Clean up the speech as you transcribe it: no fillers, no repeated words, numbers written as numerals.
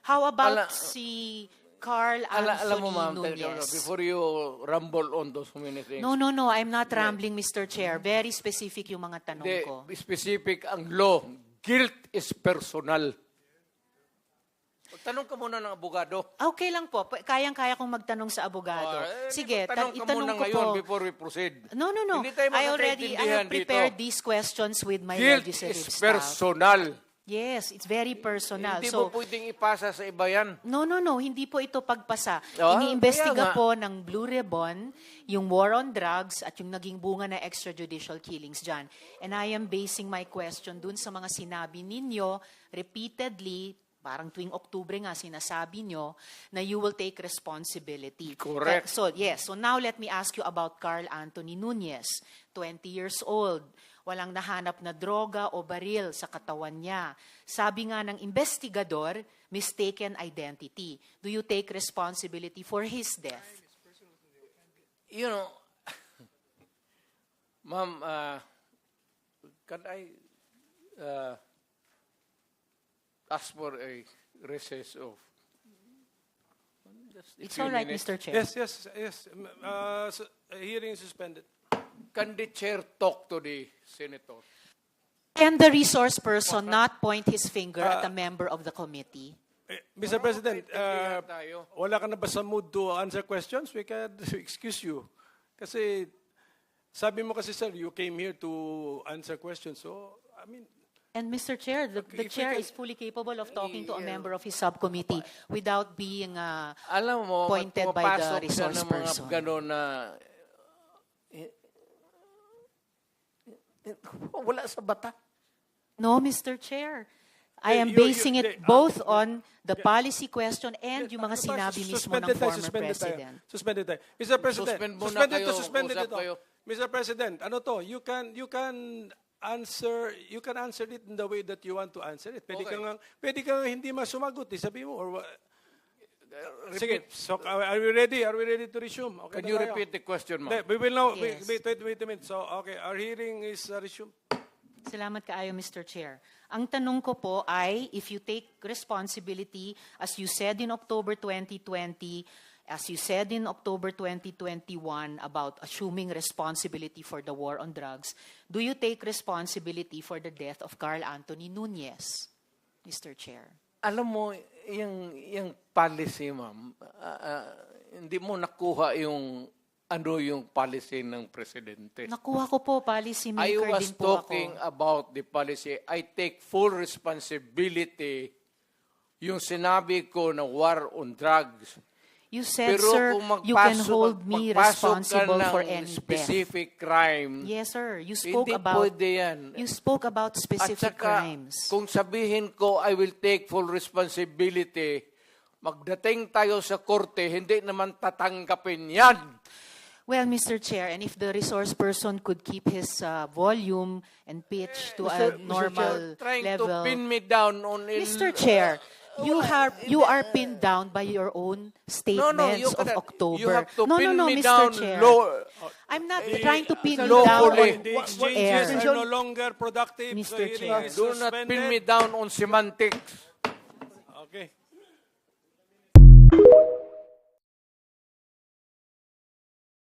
How about Ala- si Carl Alam mo, ma'am, Anthony Nunez? before you rumble on those many things, No, I'm not rambling, Mr. Chair. Very specific yung mga tanong the ko. specific ang law, guilt is personal. Tanong ka muna ng abogado. Okay lang po. Kayang-kaya kong magtanong sa abogado. Sige, tanong ka itanong muna ko ngayon po. before we proceed. No. Hindi tayo I magkakaintindihan have prepared dito. these questions with my Guilt legislative is staff. personal. Yes, it's very personal. Hindi So, mo pwedeng ipasa sa iba yan. no. Hindi po ito pagpasa. Ah, Iniimbestiga kaya nga. po ng Blue Ribbon yung war on drugs at yung naging bunga na extrajudicial killings dyan. And I am basing my question dun sa mga sinabi ninyo repeatedly, parang tuwing Oktubre nga sinasabi nyo, na you will take responsibility. Correct. So now let me ask you about Carl Anthony Nunez, 20 years old. Walang nahanap na droga o baril sa katawan niya. Sabi nga ng investigador, mistaken identity. Do you take responsibility for his death? You know, ma'am, can I ask for a recess of just a It's few all right, minutes? Mr. Chair. Yes. Hearing is suspended. Can the chair talk to the senator? Can the resource person not point his finger at a member of the committee? Mr. President, Kaya tayo. wala ka na ba sa mood to answer questions? We can excuse you. Kasi sabi mo kasi, sir, you came here to answer questions. So, I mean, And Mr. Chair, the if we chair can- is fully capable of talking to a member of his subcommittee without being Alam mo, Pointed by the pumapasok siya resource ng mga person. gano'n na wala sa bata. No, Mr. Chair. I am You- basing it both on the policy question and yung mga sinabi mismo ng former president. Suspended tayo. Mr. President, Suspend muna suspended kayo, to suspended usap ito. kayo. Mr. President, ano to? You can answer it in the way that you want to answer it. Pwede kang hindi masumagot, sabi mo or sige, so are we ready? Are we ready to resume? Okay Can na you tayo. repeat the question, Hindi, ma'am? we will now, Yes. wait a minute. So, okay, our hearing is resumed. Salamat kaayo, Mr. Chair. Ang tanong ko po ay, if you take responsibility, as you said in October 2020, as you said in October 2021 about assuming responsibility for the war on drugs, do you take responsibility for the death of Carl Anthony Nunez, Mr. Chair? Alam mo, yung policy, ma'am, hindi mo nakuha yung policy ng presidente. Nakuha ko po, policy I maker was din po talking ako. about the policy. I take full responsibility yung sinabi ko na war on drugs. You said, Pero sir, kung you can hold me magpasok responsible ka for ng any death. specific crime, Yes, sir. You spoke hindi about pwede yan. you spoke about At specific saka, crimes. kung sabihin ko, I will take full responsibility, magdating tayo sa korte, hindi naman tatanggapin yan. Well, Mr. Chair, and if the resource person could keep his volume and pitch to a normal trying level. to pin me down on Mr. Chair, you are pinned down by your own statements you of cannot. October. You have to pin no, me Mr. down Chair. low. I'm not trying to pin you lawfully. down The on exchanges air. are no longer productive. Mr. So hearing Chair. is Do not pin me suspended. down on semantics. Okay.